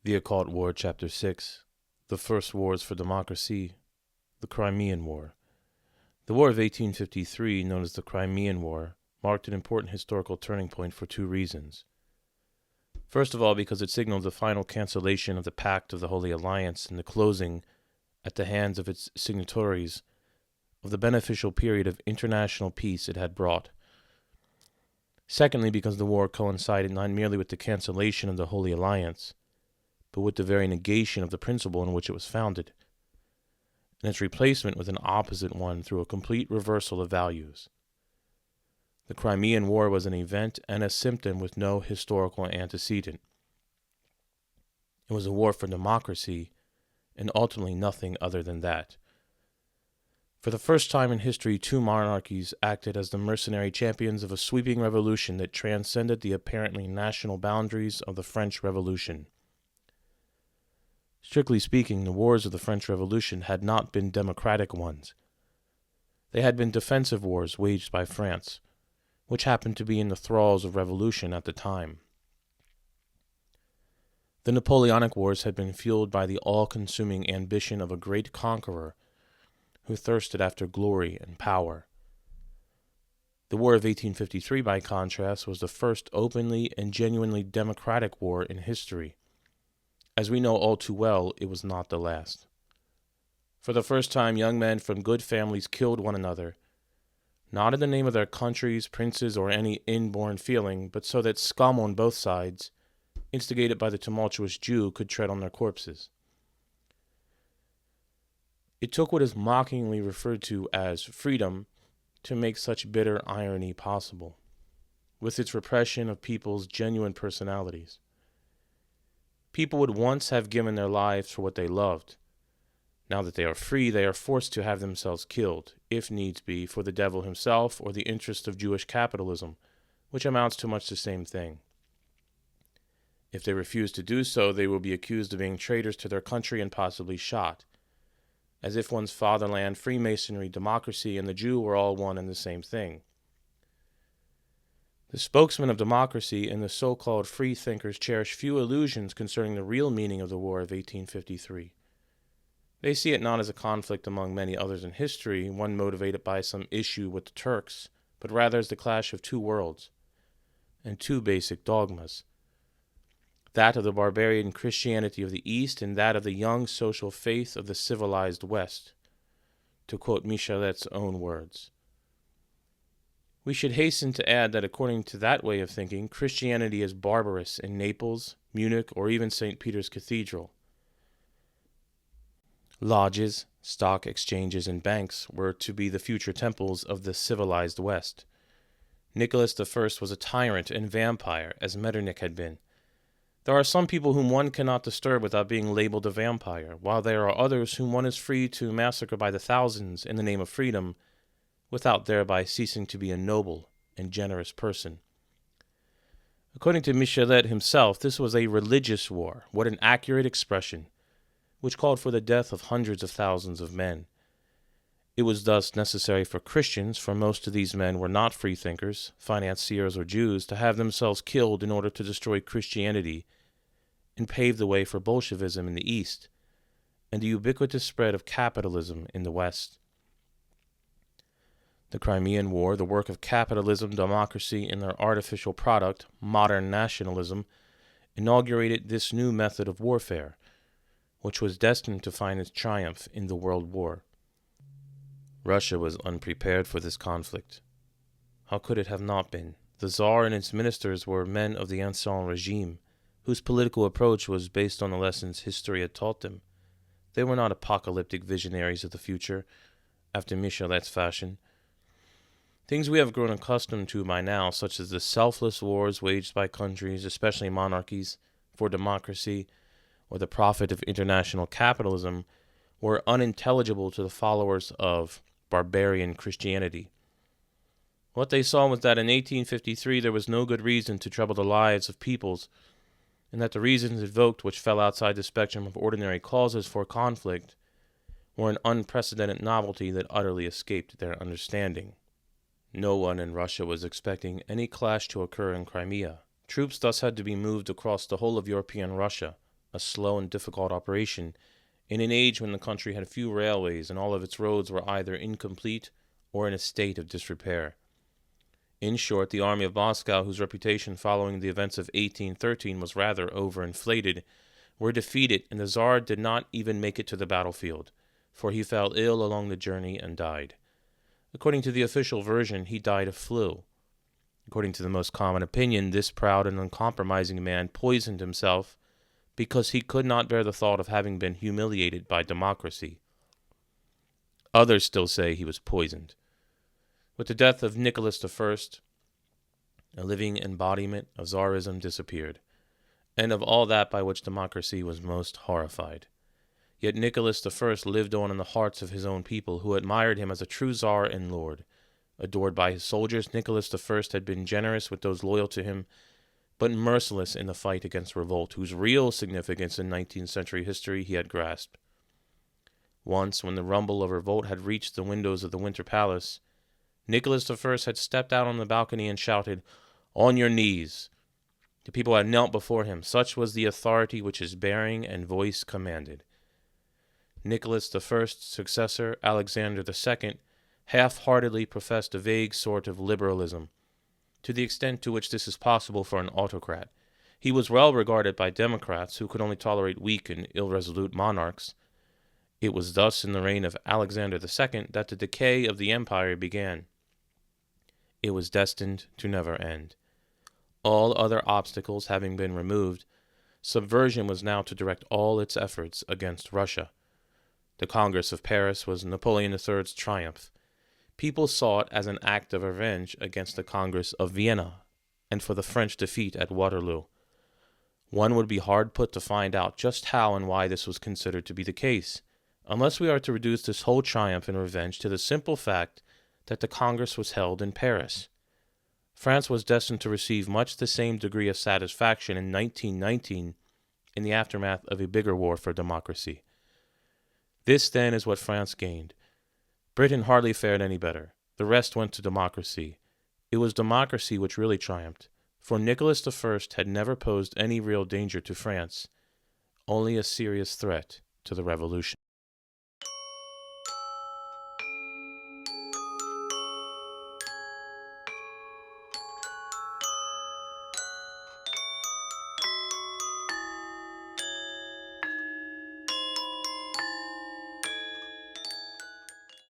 The Occult War, Chapter 6, The First Wars for Democracy, the Crimean War. The War of 1853, known as the Crimean War, marked an important historical turning point for two reasons. First of all, because it signaled the final cancellation of the Pact of the Holy Alliance and the closing, at the hands of its signatories, of the beneficial period of international peace it had brought. Secondly, because the war coincided not merely with the cancellation of the Holy Alliance, but with the very negation of the principle on which it was founded, and its replacement with an opposite one through a complete reversal of values. The Crimean War was an event and a symptom with no historical antecedent. It was a war for democracy, and ultimately nothing other than that. For the first time in history, two monarchies acted as the mercenary champions of a sweeping revolution that transcended the apparently national boundaries of the French Revolution. Strictly speaking, the wars of the French Revolution had not been democratic ones. They had been defensive wars waged by France, which happened to be in the thralls of revolution at the time. The Napoleonic Wars had been fueled by the all-consuming ambition of a great conqueror who thirsted after glory and power. The War of 1853, by contrast, was the first openly and genuinely democratic war in history. As we know all too well, it was not the last. For the first time, young men from good families killed one another, not in the name of their countries, princes, or any inborn feeling, but so that scum on both sides, instigated by the tumultuous Jew, could tread on their corpses. It took what is mockingly referred to as freedom to make such bitter irony possible, with its repression of people's genuine personalities. People would once have given their lives for what they loved. Now that they are free, they are forced to have themselves killed, if needs be, for the devil himself or the interest of Jewish capitalism, which amounts to much the same thing. If they refuse to do so, they will be accused of being traitors to their country and possibly shot, as if one's fatherland, Freemasonry, democracy, and the Jew were all one and the same thing. The spokesmen of democracy and the so-called free thinkers cherish few illusions concerning the real meaning of the War of 1853. They see it not as a conflict among many others in history, one motivated by some issue with the Turks, but rather as the clash of two worlds and two basic dogmas, that of the barbarian Christianity of the East and that of the young social faith of the civilized West, to quote Michelet's own words. We should hasten to add that according to that way of thinking, Christianity is barbarous in Naples, Munich, or even St. Peter's Cathedral. Lodges, stock exchanges, and banks were to be the future temples of the civilized West. Nicholas I was a tyrant and vampire, as Metternich had been. There are some people whom one cannot disturb without being labeled a vampire, while there are others whom one is free to massacre by the thousands in the name of freedom, without thereby ceasing to be a noble and generous person. According to Michelet himself, this was a religious war. What an accurate expression, which called for the death of hundreds of thousands of men. It was thus necessary for Christians, for most of these men were not freethinkers, financiers, or Jews, to have themselves killed in order to destroy Christianity and pave the way for Bolshevism in the East and the ubiquitous spread of capitalism in the West. The Crimean War, the work of capitalism, democracy, and their artificial product, modern nationalism, inaugurated this new method of warfare, which was destined to find its triumph in the World War. Russia was unprepared for this conflict. How could it have not been? The Tsar and its ministers were men of the ancien regime, whose political approach was based on the lessons history had taught them. They were not apocalyptic visionaries of the future, after Michelet's fashion. Things we have grown accustomed to by now, such as the selfless wars waged by countries, especially monarchies, for democracy, or the profit of international capitalism, were unintelligible to the followers of barbarian Christianity. What they saw was that in 1853 there was no good reason to trouble the lives of peoples, and that the reasons invoked, which fell outside the spectrum of ordinary causes for conflict, were an unprecedented novelty that utterly escaped their understanding. No one in Russia was expecting any clash to occur in Crimea. Troops thus had to be moved across the whole of European Russia, a slow and difficult operation, in an age when the country had few railways and all of its roads were either incomplete or in a state of disrepair. In short, the army of Moscow, whose reputation following the events of 1813 was rather overinflated, were defeated, and the Tsar did not even make it to the battlefield, for he fell ill along the journey and died. According to the official version, he died of flu. According to the most common opinion, this proud and uncompromising man poisoned himself because he could not bear the thought of having been humiliated by democracy. Others still say he was poisoned. With the death of Nicholas I, a living embodiment of Tsarism disappeared, and of all that by which democracy was most horrified. Yet Nicholas I lived on in the hearts of his own people, who admired him as a true Tsar and lord. Adored by his soldiers, Nicholas I had been generous with those loyal to him, but merciless in the fight against revolt, whose real significance in 19th century history he had grasped. Once, when the rumble of revolt had reached the windows of the Winter Palace, Nicholas I had stepped out on the balcony and shouted, "On your knees!" The people had knelt before him. Such was the authority which his bearing and voice commanded. Nicholas I's successor, Alexander II, half-heartedly professed a vague sort of liberalism, to the extent to which this is possible for an autocrat. He was well regarded by democrats who could only tolerate weak and irresolute monarchs. It was thus in the reign of Alexander II that the decay of the empire began. It was destined to never end. All other obstacles having been removed, subversion was now to direct all its efforts against Russia. The Congress of Paris was Napoleon III's triumph. People saw it as an act of revenge against the Congress of Vienna and for the French defeat at Waterloo. One would be hard put to find out just how and why this was considered to be the case, unless we are to reduce this whole triumph and revenge to the simple fact that the Congress was held in Paris. France was destined to receive much the same degree of satisfaction in 1919 in the aftermath of a bigger war for democracy. This, then, is what France gained. Britain hardly fared any better. The rest went to democracy. It was democracy which really triumphed, for Nicholas I had never posed any real danger to France, only a serious threat to the revolution.